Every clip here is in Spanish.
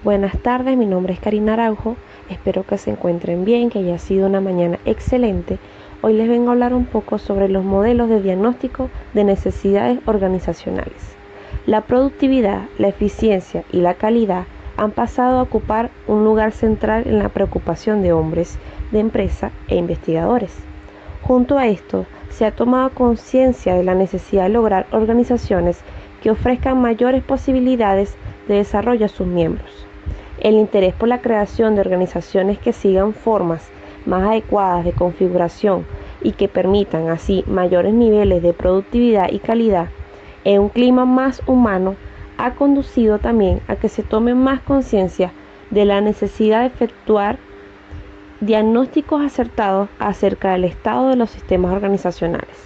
Buenas tardes, mi nombre es Karina Araujo, espero que se encuentren bien, que haya sido una mañana excelente. Hoy les vengo a hablar un poco sobre los modelos de diagnóstico de necesidades organizacionales. La productividad, la eficiencia y la calidad han pasado a ocupar un lugar central en la preocupación de hombres de empresa e investigadores. Junto a esto, se ha tomado conciencia de la necesidad de lograr organizaciones que ofrezcan mayores posibilidades de desarrollo a sus miembros. El interés por la creación de organizaciones que sigan formas más adecuadas de configuración y que permitan así mayores niveles de productividad y calidad en un clima más humano ha conducido también a que se tome más conciencia de la necesidad de efectuar diagnósticos acertados acerca del estado de los sistemas organizacionales.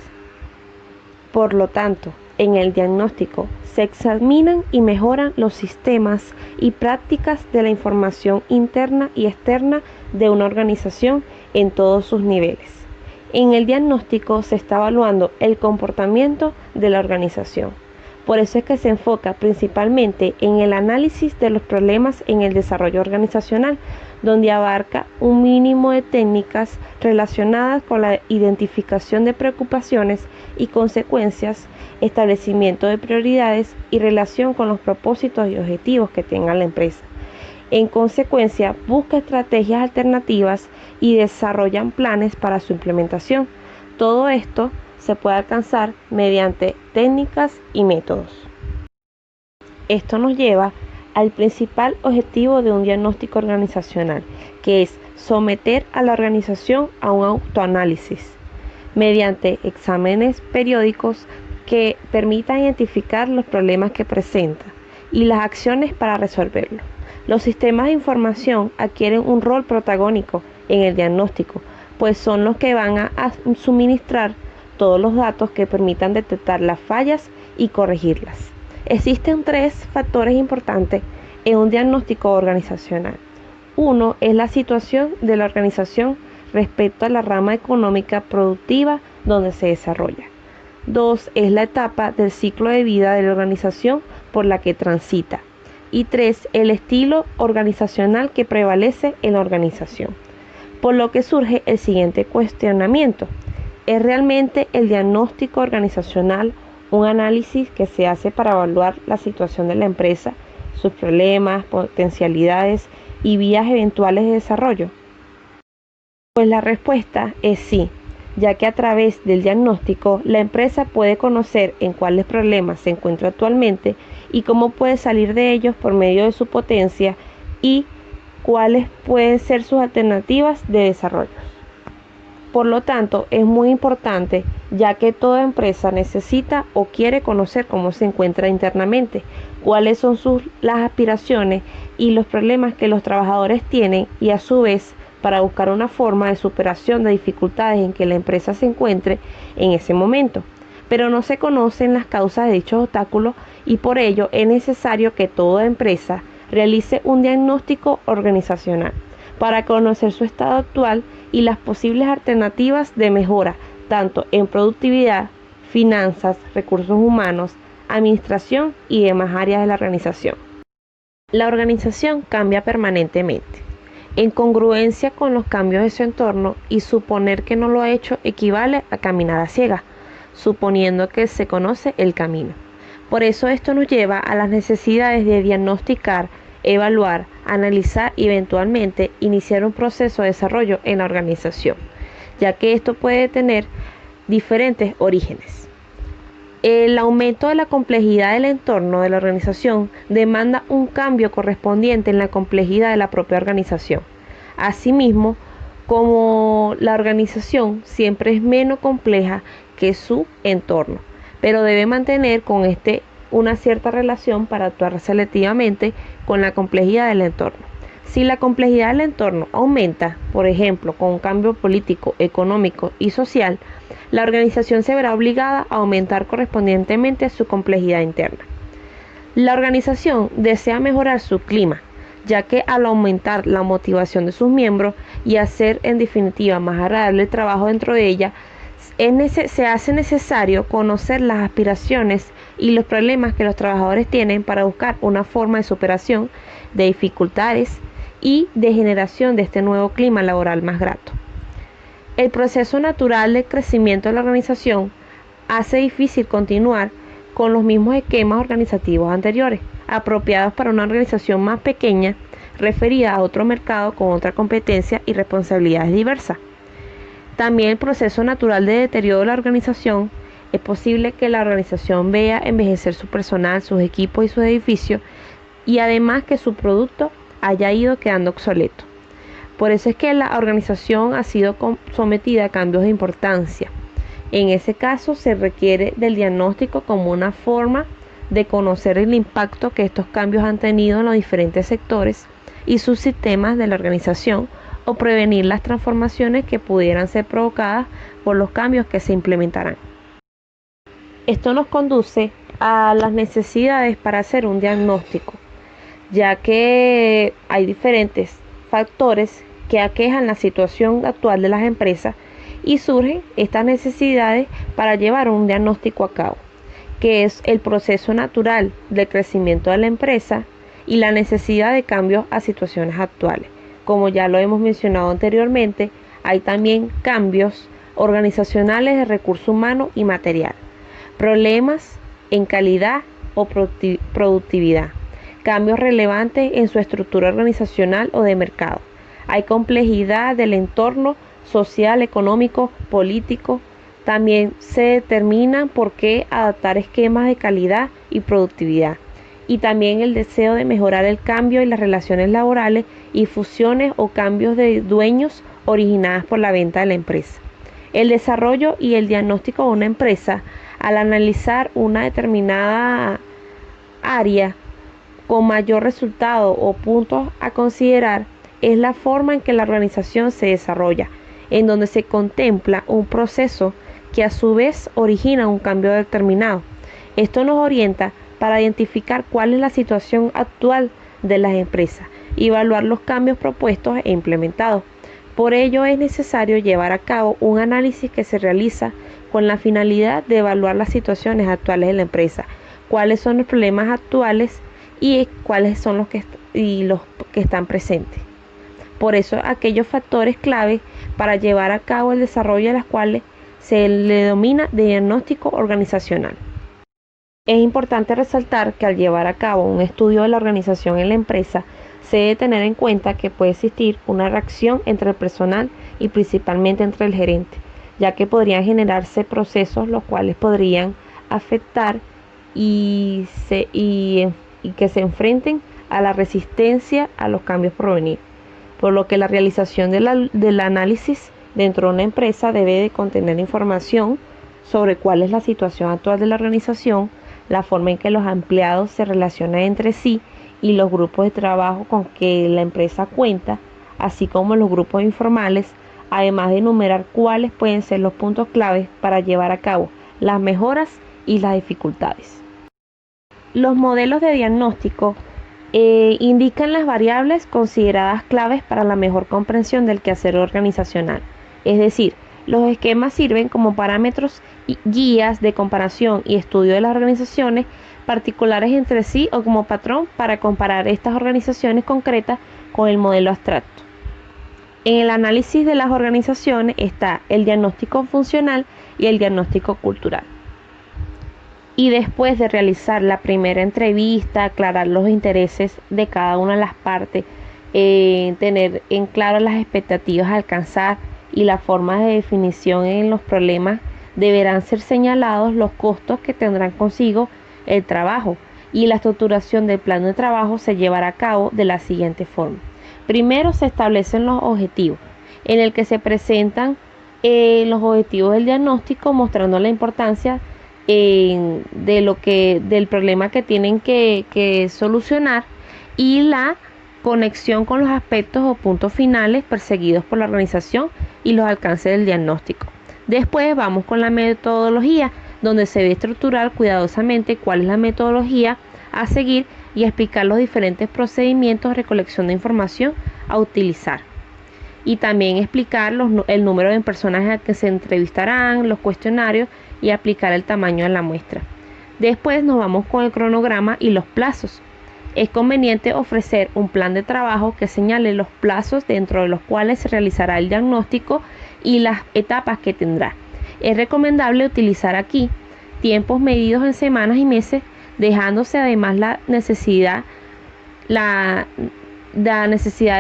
Por lo tanto, en el diagnóstico se examinan y mejoran los sistemas y prácticas de la información interna y externa de una organización en todos sus niveles. En el diagnóstico se está evaluando el comportamiento de la organización. Por eso es que se enfoca principalmente en el análisis de los problemas en el desarrollo organizacional, donde abarca un mínimo de técnicas relacionadas con la identificación de preocupaciones y consecuencias, establecimiento de prioridades y relación con los propósitos y objetivos que tenga la empresa. En consecuencia, busca estrategias alternativas y desarrollan planes para su implementación. Todo esto se puede alcanzar mediante técnicas y métodos. Esto nos lleva al principal objetivo de un diagnóstico organizacional, que es someter a la organización a un autoanálisis mediante exámenes periódicos que permitan identificar los problemas que presenta y las acciones para resolverlos. Los sistemas de información adquieren un rol protagónico en el diagnóstico, pues son los que van a suministrar todos los datos que permitan detectar las fallas y corregirlas. Existen tres factores importantes en un diagnóstico organizacional. Uno es la situación de la organización respecto a la rama económica productiva donde se desarrolla. Dos es la etapa del ciclo de vida de la organización por la que transita. Y tres, el estilo organizacional que prevalece en la organización. Por lo que surge el siguiente cuestionamiento. ¿Es realmente el diagnóstico organizacional un análisis que se hace para evaluar la situación de la empresa, sus problemas, potencialidades y vías eventuales de desarrollo? Pues la respuesta es sí, ya que a través del diagnóstico la empresa puede conocer en cuáles problemas se encuentra actualmente y cómo puede salir de ellos por medio de su potencia y cuáles pueden ser sus alternativas de desarrollo. Por lo tanto, es muy importante, ya que toda empresa necesita o quiere conocer cómo se encuentra internamente, cuáles son las aspiraciones y los problemas que los trabajadores tienen y a su vez para buscar una forma de superación de dificultades en que la empresa se encuentre en ese momento. Pero no se conocen las causas de dichos obstáculos y por ello es necesario que toda empresa realice un diagnóstico organizacional para conocer su estado actual y las posibles alternativas de mejora, tanto en productividad, finanzas, recursos humanos, administración y demás áreas de la organización. La organización cambia permanentemente, en congruencia con los cambios de su entorno, y suponer que no lo ha hecho equivale a caminar a ciegas, suponiendo que se conoce el camino. Por eso esto nos lleva a las necesidades de diagnosticar, evaluar, analizar y eventualmente iniciar un proceso de desarrollo en la organización, ya que esto puede tener diferentes orígenes. El aumento de la complejidad del entorno de la organización demanda un cambio correspondiente en la complejidad de la propia organización. Asimismo, como la organización siempre es menos compleja que su entorno, pero debe mantener con una cierta relación para actuar selectivamente con la complejidad del entorno. Si la complejidad del entorno aumenta, por ejemplo, con un cambio político, económico y social, la organización se verá obligada a aumentar correspondientemente su complejidad interna. La organización desea mejorar su clima, ya que al aumentar la motivación de sus miembros y hacer en definitiva más agradable el trabajo dentro de ella, se hace necesario conocer las aspiraciones y los problemas que los trabajadores tienen para buscar una forma de superación de dificultades y de generación de este nuevo clima laboral más grato. El proceso natural de crecimiento de la organización hace difícil continuar con los mismos esquemas organizativos anteriores, apropiados para una organización más pequeña, referida a otro mercado con otra competencia y responsabilidades diversas. También el proceso natural de deterioro de la organización. Es posible que la organización vea envejecer su personal, sus equipos y sus edificios, y además que su producto haya ido quedando obsoleto. Por eso es que la organización ha sido sometida a cambios de importancia. En ese caso se requiere del diagnóstico como una forma de conocer el impacto que estos cambios han tenido en los diferentes sectores y subsistemas de la organización, o prevenir las transformaciones que pudieran ser provocadas por los cambios que se implementarán. Esto nos conduce a las necesidades para hacer un diagnóstico, ya que hay diferentes factores que aquejan la situación actual de las empresas y surgen estas necesidades para llevar un diagnóstico a cabo, que es el proceso natural del crecimiento de la empresa y la necesidad de cambios a situaciones actuales. Como ya lo hemos mencionado anteriormente, hay también cambios organizacionales de recursos humanos y material, problemas en calidad o productividad, cambios relevantes en su estructura organizacional o de mercado. Hay complejidad del entorno social, económico, político. También se determina por qué adaptar esquemas de calidad y productividad. Y también el deseo de mejorar el cambio en las relaciones laborales y fusiones o cambios de dueños originadas por la venta de la empresa. El desarrollo y el diagnóstico de una empresa, al analizar una determinada área con mayor resultado o puntos a considerar, es la forma en que la organización se desarrolla, en donde se contempla un proceso que a su vez origina un cambio determinado. Esto nos orienta para identificar cuál es la situación actual de las empresas y evaluar los cambios propuestos e implementados. Por ello es necesario llevar a cabo un análisis que se realiza con la finalidad de evaluar las situaciones actuales de la empresa, cuáles son los problemas actuales y cuáles son los que están presentes. Por eso aquellos factores clave para llevar a cabo el desarrollo de las cuales se le denomina de diagnóstico organizacional. Es importante resaltar que al llevar a cabo un estudio de la organización en la empresa, se debe tener en cuenta que puede existir una reacción entre el personal y principalmente entre el gerente, ya que podrían generarse procesos los cuales podrían afectar y que se enfrenten a la resistencia a los cambios por venir. Por lo que la realización del análisis dentro de una empresa debe de contener información sobre cuál es la situación actual de la organización, la forma en que los empleados se relacionan entre sí y los grupos de trabajo con que la empresa cuenta, así como los grupos informales, además de enumerar cuáles pueden ser los puntos claves para llevar a cabo las mejoras y las dificultades. Los modelos de diagnóstico indican las variables consideradas claves para la mejor comprensión del quehacer organizacional. Es decir, los esquemas sirven como parámetros y guías de comparación y estudio de las organizaciones particulares entre sí o como patrón para comparar estas organizaciones concretas con el modelo abstracto. En el análisis de las organizaciones está el diagnóstico funcional y el diagnóstico cultural. Y después de realizar la primera entrevista, aclarar los intereses de cada una de las partes, tener en claro las expectativas a alcanzar y la forma de definición en los problemas, deberán ser señalados los costos que tendrán consigo el trabajo, y la estructuración del plan de trabajo se llevará a cabo de la siguiente forma. Primero se establecen los objetivos, en el que se presentan los objetivos del diagnóstico, mostrando la importancia del problema que tienen que solucionar y la conexión con los aspectos o puntos finales perseguidos por la organización y los alcances del diagnóstico. Después vamos con la metodología, donde se debe estructurar cuidadosamente cuál es la metodología a seguir y explicar los diferentes procedimientos de recolección de información a utilizar. Y también explicar el número de personas a que se entrevistarán, los cuestionarios y aplicar el tamaño de la muestra. Después nos vamos con el cronograma y los plazos. Es conveniente ofrecer un plan de trabajo que señale los plazos dentro de los cuales se realizará el diagnóstico y las etapas que tendrá. Es recomendable utilizar aquí tiempos medidos en semanas y meses, dejándose además la necesidad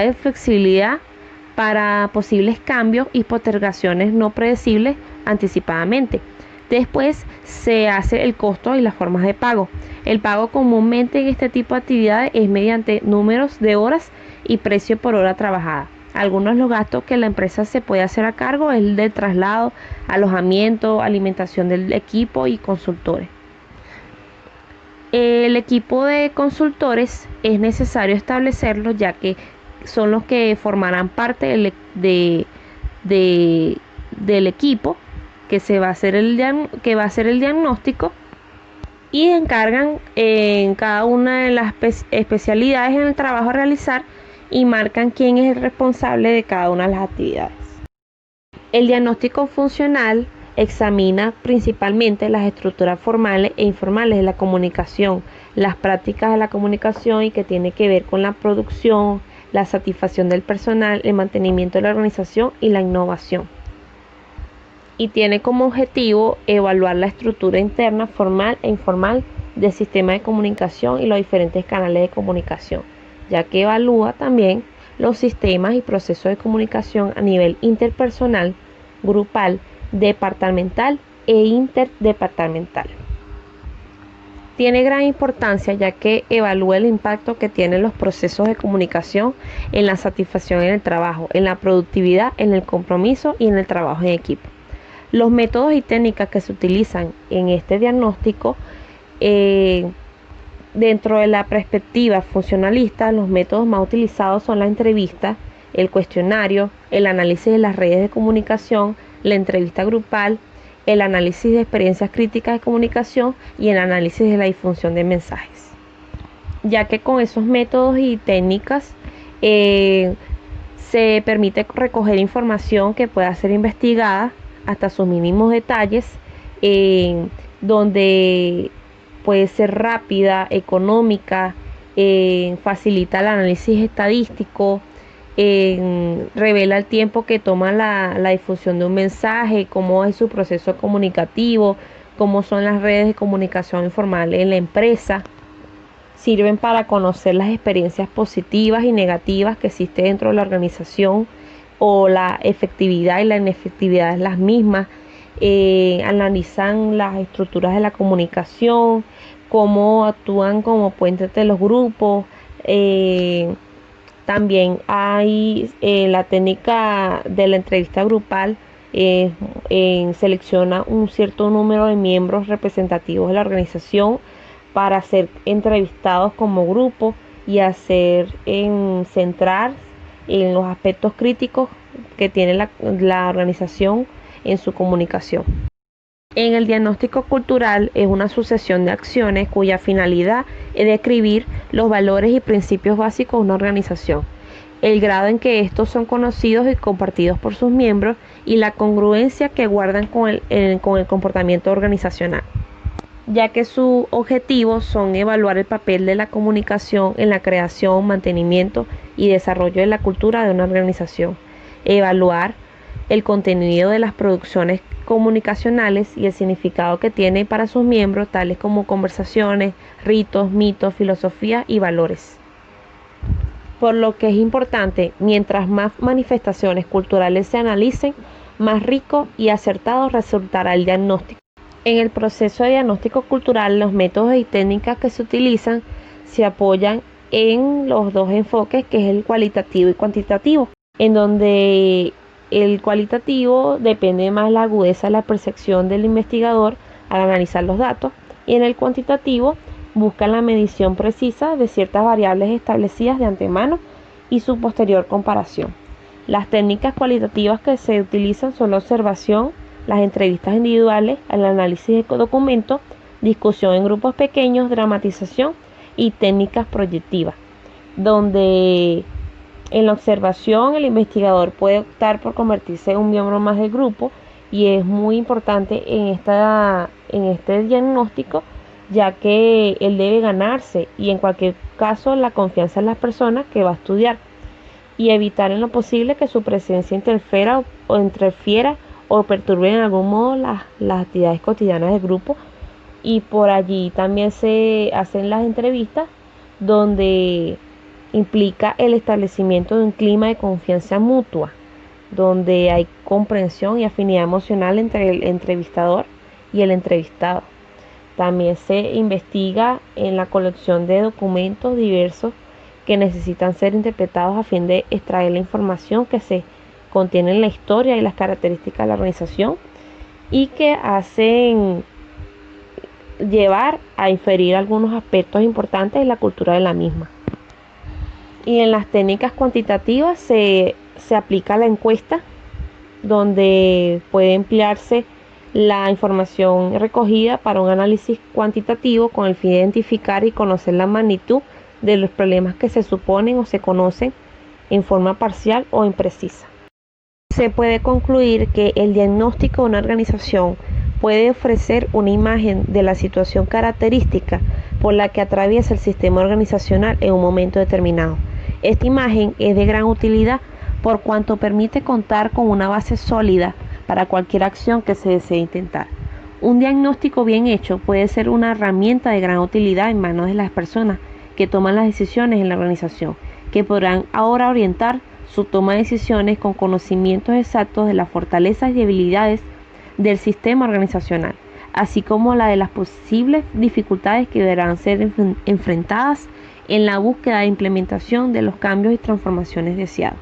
de flexibilidad para posibles cambios y postergaciones no predecibles anticipadamente. Después se hace el costo y las formas de pago. El pago comúnmente en este tipo de actividades es mediante números de horas y precio por hora trabajada. Algunos de los gastos que la empresa se puede hacer a cargo es el de traslado, alojamiento, alimentación del equipo y consultores. El equipo de consultores es necesario establecerlo, ya que son los que formarán parte del equipo que va a hacer el diagnóstico, y encargan en cada una de las especialidades en el trabajo a realizar y marcan quién es el responsable de cada una de las actividades. El diagnóstico funcional examina principalmente las estructuras formales e informales de la comunicación, las prácticas de la comunicación y que tiene que ver con la producción, la satisfacción del personal, el mantenimiento de la organización y la innovación. Y tiene como objetivo evaluar la estructura interna, formal e informal del sistema de comunicación y los diferentes canales de comunicación, ya que evalúa también los sistemas y procesos de comunicación a nivel interpersonal, grupal, departamental e interdepartamental. Tiene gran importancia, ya que evalúa el impacto que tienen los procesos de comunicación en la satisfacción en el trabajo, en la productividad, en el compromiso y en el trabajo en equipo. Los métodos y técnicas que se utilizan en este diagnóstico, dentro de la perspectiva funcionalista, los métodos más utilizados son la entrevista, el cuestionario, el análisis de las redes de comunicación, la entrevista grupal, el análisis de experiencias críticas de comunicación y el análisis de la difusión de mensajes. Ya que con esos métodos y técnicas se permite recoger información que pueda ser investigada hasta sus mínimos detalles, donde puede ser rápida, económica, facilita el análisis estadístico, revela el tiempo que toma la difusión de un mensaje, cómo es su proceso comunicativo, cómo son las redes de comunicación informal en la empresa. Sirven para conocer las experiencias positivas y negativas que existen dentro de la organización, o la efectividad y la inefectividad de las mismas. Analizan las estructuras de la comunicación, cómo actúan como puentes de los grupos. También hay la técnica de la entrevista grupal. Selecciona un cierto número de miembros representativos de la organización para ser entrevistados como grupo y centrar en los aspectos críticos que tiene la organización en su comunicación. En el diagnóstico cultural es una sucesión de acciones cuya finalidad es describir los valores y principios básicos de una organización, el grado en que estos son conocidos y compartidos por sus miembros y la congruencia que guardan con el comportamiento organizacional, ya que sus objetivos son evaluar el papel de la comunicación en la creación, mantenimiento y desarrollo de la cultura de una organización, evaluar el contenido de las producciones comunicacionales y el significado que tiene para sus miembros, tales como conversaciones, ritos, mitos, filosofía y valores. Por lo que es importante, mientras más manifestaciones culturales se analicen, más rico y acertado resultará el diagnóstico. En el proceso de diagnóstico cultural, los métodos y técnicas que se utilizan se apoyan en los dos enfoques, que es el cualitativo y cuantitativo, en donde el cualitativo depende más de la agudeza de la percepción del investigador al analizar los datos, y en el cuantitativo busca la medición precisa de ciertas variables establecidas de antemano y su posterior comparación. Las técnicas cualitativas que se utilizan son la observación, las entrevistas individuales, el análisis de documentos, discusión en grupos pequeños, dramatización y técnicas proyectivas, donde en la observación el investigador puede optar por convertirse en un miembro más del grupo, y es muy importante en este diagnóstico, ya que él debe ganarse, y en cualquier casos la confianza en las personas que va a estudiar y evitar en lo posible que su presencia interfiera o perturbe en algún modo las actividades cotidianas del grupo. Y por allí también se hacen las entrevistas donde implica el establecimiento de un clima de confianza mutua, donde hay comprensión y afinidad emocional entre el entrevistador y el entrevistado. También se investiga en la colección de documentos diversos que necesitan ser interpretados a fin de extraer la información que se contiene en la historia y las características de la organización y que hacen llevar a inferir algunos aspectos importantes de la cultura de la misma. Y en las técnicas cuantitativas se aplica la encuesta, donde puede emplearse la información recogida para un análisis cuantitativo con el fin de identificar y conocer la magnitud de los problemas que se suponen o se conocen en forma parcial o imprecisa. Se puede concluir que el diagnóstico de una organización puede ofrecer una imagen de la situación característica por la que atraviesa el sistema organizacional en un momento determinado. Esta imagen es de gran utilidad por cuanto permite contar con una base sólida para cualquier acción que se desee intentar. Un diagnóstico bien hecho puede ser una herramienta de gran utilidad en manos de las personas que toman las decisiones en la organización, que podrán ahora orientar su toma de decisiones con conocimientos exactos de las fortalezas y debilidades del sistema organizacional, así como la de las posibles dificultades que deberán ser enfrentadas en la búsqueda e implementación de los cambios y transformaciones deseados.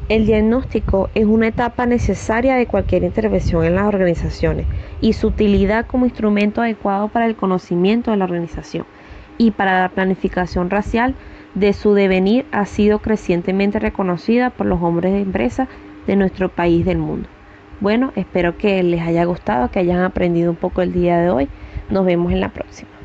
El diagnóstico es una etapa necesaria de cualquier intervención en las organizaciones y su utilidad como instrumento adecuado para el conocimiento de la organización y para la planificación racial de su devenir ha sido crecientemente reconocida por los hombres de empresa de nuestro país y del mundo. Bueno, espero que les haya gustado, que hayan aprendido un poco el día de hoy. Nos vemos en la próxima.